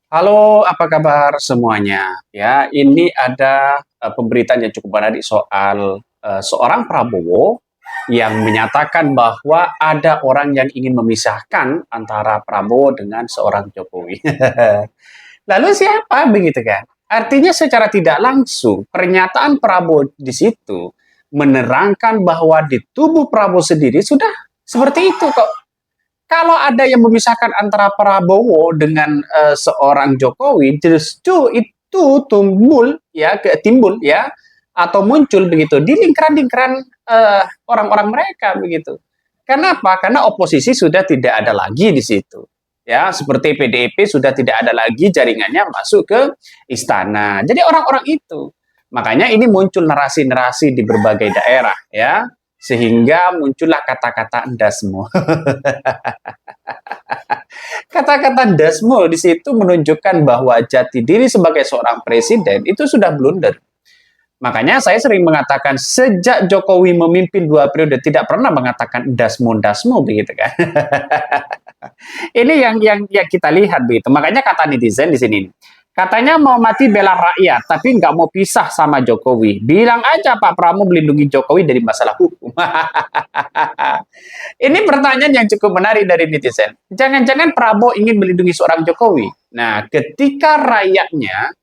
Halo, apa kabar semuanya? Ya, ini ada pemberitaan yang cukup menarik soal seorang Prabowo yang menyatakan bahwa ada orang yang ingin memisahkan antara Prabowo dengan seorang Jokowi. Lalu siapa begitu kan? Artinya secara tidak langsung pernyataan Prabowo di situ menerangkan bahwa di tubuh Prabowo sendiri sudah seperti itu kok. Kalau ada yang memisahkan antara Prabowo dengan seorang Jokowi, justru itu timbul ya, atau muncul begitu di lingkaran-lingkaran orang-orang mereka begitu. Kenapa? Karena oposisi sudah tidak ada lagi di situ. Ya, seperti PDIP sudah tidak ada lagi jaringannya masuk ke istana. Jadi orang-orang itu. Makanya ini muncul narasi-narasi di berbagai daerah ya, sehingga muncullah kata-kata endasmu. Kata-kata Dasmul di situ menunjukkan bahwa jati diri sebagai seorang presiden itu sudah blunder. Makanya saya sering mengatakan sejak Jokowi memimpin 2 periode tidak pernah mengatakan dasmu begitu kan. Ini yang kita lihat begitu. Makanya kata netizen di sini. Katanya mau mati bela rakyat, tapi nggak mau pisah sama Jokowi. Bilang aja Pak Prabowo melindungi Jokowi dari masalah hukum. Ini pertanyaan yang cukup menarik dari netizen. Jangan-jangan Prabowo ingin melindungi seorang Jokowi. Nah, ketika rakyatnya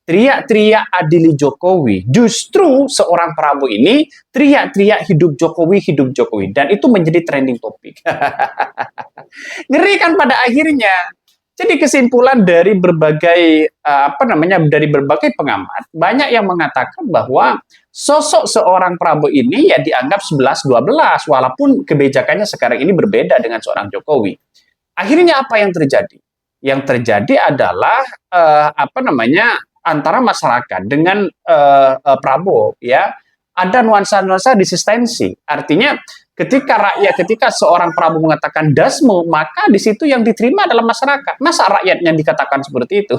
teriak-teriak adili Jokowi, justru seorang Prabowo ini teriak-teriak hidup Jokowi, dan itu menjadi trending topik. Ngeri kan pada akhirnya. Jadi kesimpulan dari berbagai pengamat banyak yang mengatakan bahwa sosok seorang Prabowo ini ya dianggap 11-12 walaupun kebijakannya sekarang ini berbeda dengan seorang Jokowi. Akhirnya apa yang terjadi? Yang terjadi adalah antara masyarakat dengan Prabowo ya ada nuansa-nuansa resistensi. Artinya ketika seorang Prabowo mengatakan dasmu, maka di situ yang diterima adalah masyarakat. Masa rakyat yang dikatakan seperti itu?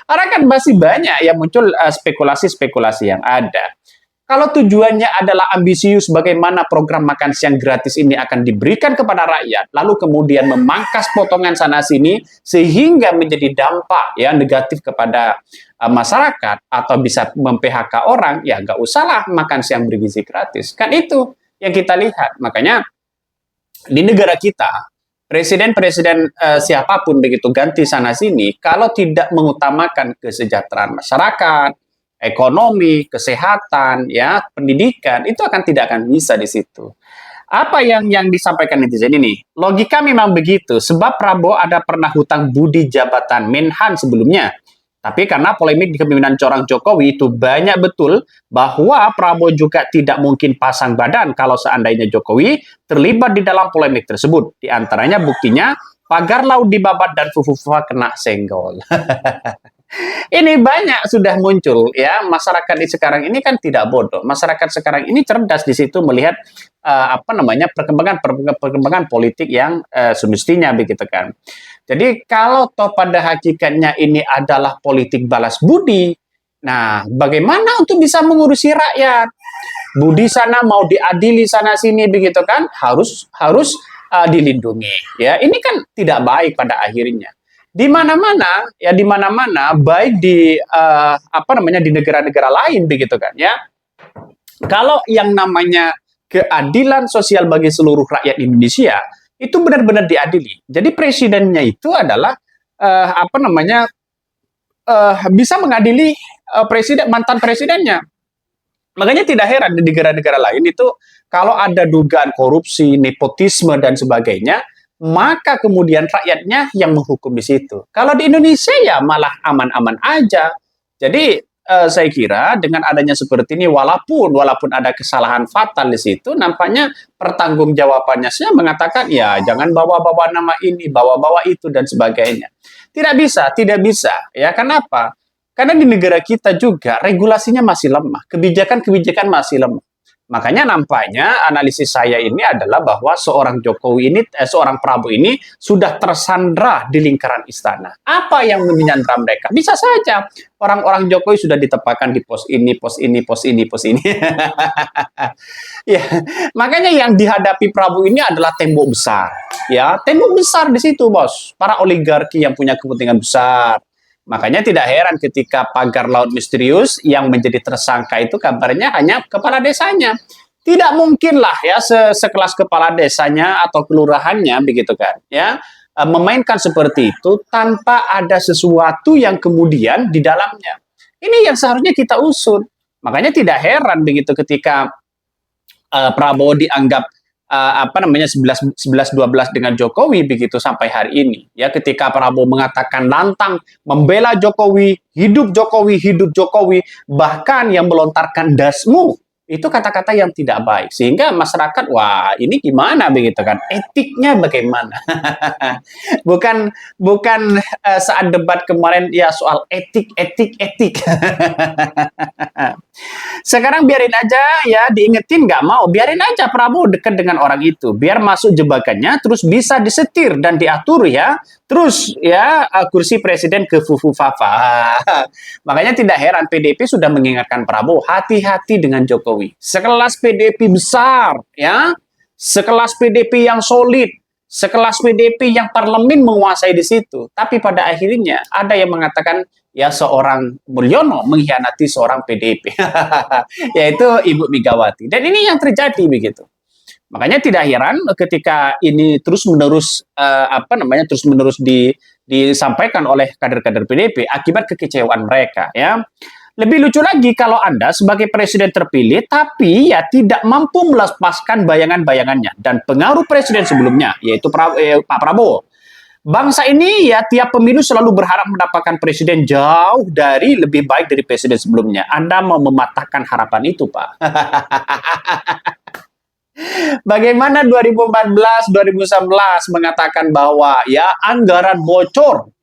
Karena kan masih banyak yang muncul spekulasi-spekulasi yang ada. Kalau tujuannya adalah ambisius bagaimana program makan siang gratis ini akan diberikan kepada rakyat, lalu kemudian memangkas potongan sana sini sehingga menjadi dampak ya negatif kepada masyarakat atau bisa mem-PHK orang, ya nggak usahlah makan siang bergizi gratis. Kan itu yang kita lihat. Makanya di negara kita presiden-presiden siapapun begitu ganti sana sini, kalau tidak mengutamakan kesejahteraan masyarakat, ekonomi, kesehatan, ya pendidikan, itu tidak akan bisa di situ. Apa yang disampaikan netizen ini? Logika memang begitu, sebab Prabowo ada pernah hutang budi jabatan Menhan sebelumnya. Tapi karena polemik di kepemimpinan seorang Jokowi itu banyak betul bahwa Prabowo juga tidak mungkin pasang badan kalau seandainya Jokowi terlibat di dalam polemik tersebut. Di antaranya buktinya pagar laut dibabat dan Fufufa kena senggol. Ini banyak sudah muncul ya, masyarakat di sekarang ini kan tidak bodoh. Masyarakat sekarang ini cerdas di situ melihat perkembangan politik yang semestinya begitu kan. Jadi kalau toh pada hakikatnya ini adalah politik balas budi, nah bagaimana untuk bisa mengurusi rakyat? Budi sana mau diadili sana sini begitu kan, harus harus dilindungi. Ya, ini kan tidak baik pada akhirnya di mana-mana baik di di negara-negara lain begitu kan ya, kalau yang namanya keadilan sosial bagi seluruh rakyat Indonesia itu benar-benar diadili. Jadi presidennya itu adalah bisa mengadili mantan presidennya. Makanya tidak heran di negara-negara lain itu kalau ada dugaan korupsi, nepotisme dan sebagainya, maka kemudian rakyatnya yang menghukum di situ. Kalau di Indonesia ya malah aman-aman aja. Jadi saya kira dengan adanya seperti ini, walaupun ada kesalahan fatal di situ, nampaknya pertanggungjawabannya saya mengatakan ya jangan bawa-bawa nama ini, bawa-bawa itu dan sebagainya. Tidak bisa. Ya kenapa? Karena di negara kita juga regulasinya masih lemah, kebijakan-kebijakan masih lemah. Makanya nampaknya analisis saya ini adalah bahwa seorang Jokowi ini, seorang Prabowo ini sudah tersandra di lingkaran istana. Apa yang menyandra mereka? Bisa saja orang-orang Jokowi sudah ditempatkan di pos ini, pos ini, pos ini, pos ini. Ya, makanya yang dihadapi Prabowo ini adalah tembok besar. Ya, tembok besar di situ, bos. Para oligarki yang punya kepentingan besar. Makanya tidak heran ketika pagar laut misterius yang menjadi tersangka itu kabarnya hanya kepala desanya. Tidak mungkin lah ya sekelas kepala desanya atau kelurahannya begitu kan ya memainkan seperti itu tanpa ada sesuatu yang kemudian di dalamnya. Ini yang seharusnya kita usut. Makanya tidak heran begitu ketika Prabowo dianggap apa namanya 11-12 dengan Jokowi begitu sampai hari ini ya, ketika Prabowo mengatakan lantang membela Jokowi, hidup Jokowi, bahkan yang melontarkan dasmu, itu kata-kata yang tidak baik sehingga masyarakat wah ini gimana begitu kan, etiknya bagaimana. bukan saat debat kemarin ya soal etik. Sekarang biarin aja ya, diingetin nggak mau, biarin aja Prabowo dekat dengan orang itu, biar masuk jebakannya, terus bisa disetir dan diatur ya, terus ya kursi presiden ke Fufu Fafa. Makanya tidak heran PDIP sudah mengingatkan Prabowo, hati-hati dengan Jokowi. Sekelas PDIP besar ya, sekelas PDIP yang solid, sekelas PDIP yang parlemen menguasai di situ. Tapi pada akhirnya ada yang mengatakan ya seorang Mulyono mengkhianati seorang PDIP, yaitu Ibu Megawati. Dan ini yang terjadi begitu. Makanya tidak heran ketika ini terus-menerus terus-menerus disampaikan oleh kader-kader PDIP akibat kekecewaan mereka ya. Lebih lucu lagi kalau Anda sebagai presiden terpilih tapi ya tidak mampu melepaskan bayangan-bayangannya dan pengaruh presiden sebelumnya yaitu Pak Prabowo. Bangsa ini ya tiap pemilu selalu berharap mendapatkan presiden jauh dari lebih baik dari presiden sebelumnya. Anda mau mematahkan harapan itu, Pak. Bagaimana 2014, 2019 mengatakan bahwa ya anggaran bocor,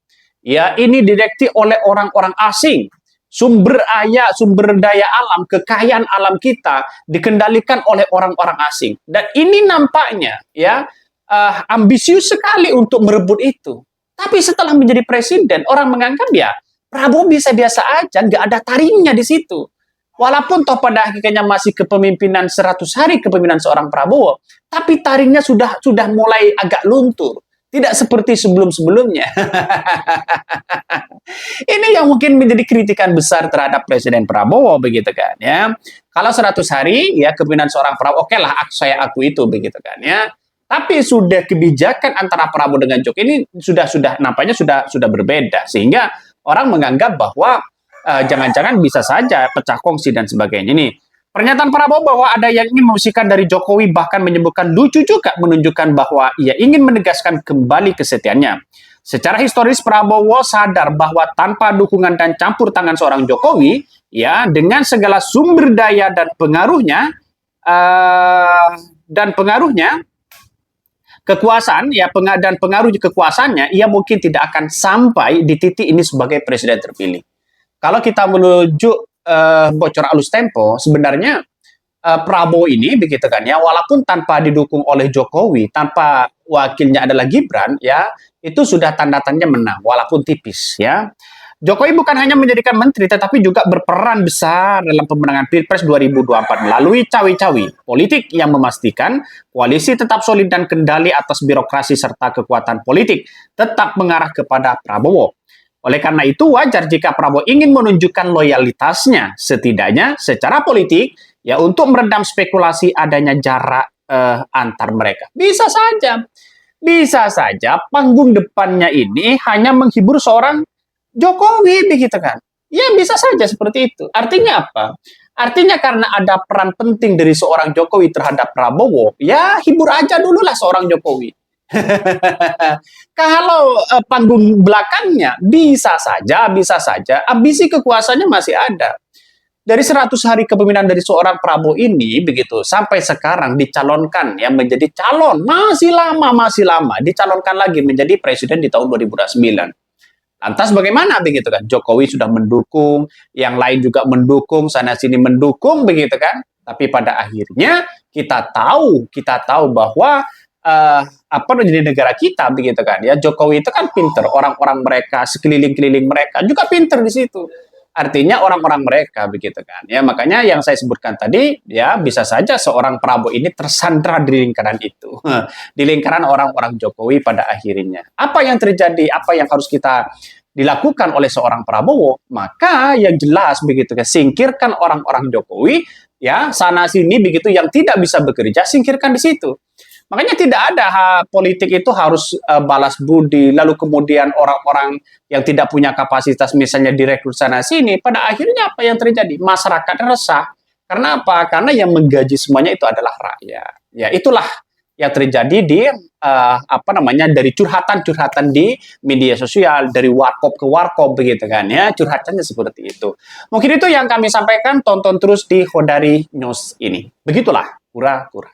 ya ini didirektif oleh orang-orang asing. Sumber daya alam, kekayaan alam kita dikendalikan oleh orang-orang asing. Dan ini nampaknya ya ambisius sekali untuk merebut itu. Tapi setelah menjadi presiden, orang menganggap ya Prabowo biasa-biasa aja, nggak ada taringnya di situ. Walaupun toh pada akhirnya masih kepemimpinan 100 hari kepemimpinan seorang Prabowo, tapi taringnya sudah mulai agak luntur. Tidak seperti sebelum-sebelumnya. Ini yang mungkin menjadi kritikan besar terhadap Presiden Prabowo begitu kan ya. Kalau 100 hari ya kepemimpinan seorang Prabowo, oke lah saya aku itu begitu kan ya. Tapi sudah kebijakan antara Prabowo dengan Jokowi ini sudah nampaknya sudah berbeda sehingga orang menganggap bahwa jangan-jangan bisa saja pecah kongsi dan sebagainya. Ini pernyataan Prabowo bahwa ada yang ingin membersihkan dari Jokowi bahkan menyebutkan lucu juga menunjukkan bahwa ia ingin menegaskan kembali kesetiaannya. Secara historis Prabowo sadar bahwa tanpa dukungan dan campur tangan seorang Jokowi ya dengan segala sumber daya dan pengaruhnya kekuasaan ya dan pengaruh kekuasaannya ia mungkin tidak akan sampai di titik ini sebagai presiden terpilih. Kalau kita menuju bocor alus tempo sebenarnya Prabowo ini begitu kan ya walaupun tanpa didukung oleh Jokowi, tanpa wakilnya adalah Gibran ya, itu sudah tanda-tandanya menang walaupun tipis ya. Jokowi bukan hanya menjadikan menteri tetapi juga berperan besar dalam pemenangan Pilpres 2024 melalui cawi-cawi politik yang memastikan koalisi tetap solid dan kendali atas birokrasi serta kekuatan politik tetap mengarah kepada Prabowo. Oleh karena itu wajar jika Prabowo ingin menunjukkan loyalitasnya setidaknya secara politik ya untuk meredam spekulasi adanya jarak antar mereka. Bisa saja panggung depannya ini hanya menghibur seorang Jokowi begitu kan. Ya bisa saja seperti itu. Artinya apa? Artinya karena ada peran penting dari seorang Jokowi terhadap Prabowo, ya hibur aja dulu lah seorang Jokowi. Kalau panggung belakangnya bisa saja ambisi kekuasaannya masih ada. Dari 100 hari kepemimpinan dari seorang Prabowo ini begitu sampai sekarang dicalonkan ya menjadi calon masih lama dicalonkan lagi menjadi presiden di tahun 2009. Lantas bagaimana begitu kan? Jokowi sudah mendukung, yang lain juga mendukung, sana sini mendukung begitu kan? Tapi pada akhirnya kita tahu bahwa apa di negara kita begitu kan ya, Jokowi itu kan pinter, orang-orang mereka sekeliling-keliling mereka juga pinter di situ. Artinya orang-orang mereka begitu kan ya, makanya yang saya sebutkan tadi ya, bisa saja seorang Prabowo ini tersandra di lingkaran itu, di lingkaran orang-orang Jokowi pada akhirnya. Apa yang terjadi, apa yang harus kita dilakukan oleh seorang Prabowo? Maka yang jelas begitu kan, singkirkan orang-orang Jokowi ya, sana sini begitu, yang tidak bisa bekerja singkirkan di situ. Makanya tidak ada politik itu harus balas budi, lalu kemudian orang-orang yang tidak punya kapasitas misalnya direkrut sana sini. Pada akhirnya apa yang terjadi? Masyarakat resah. Karena apa? Karena yang menggaji semuanya itu adalah rakyat. Ya, itulah yang terjadi di apa namanya, dari curhatan-curhatan di media sosial, dari warkop ke warkop begitu kan ya, curhatannya seperti itu. Mungkin itu yang kami sampaikan. Tonton terus di Hodari News ini. Begitulah kura-kura.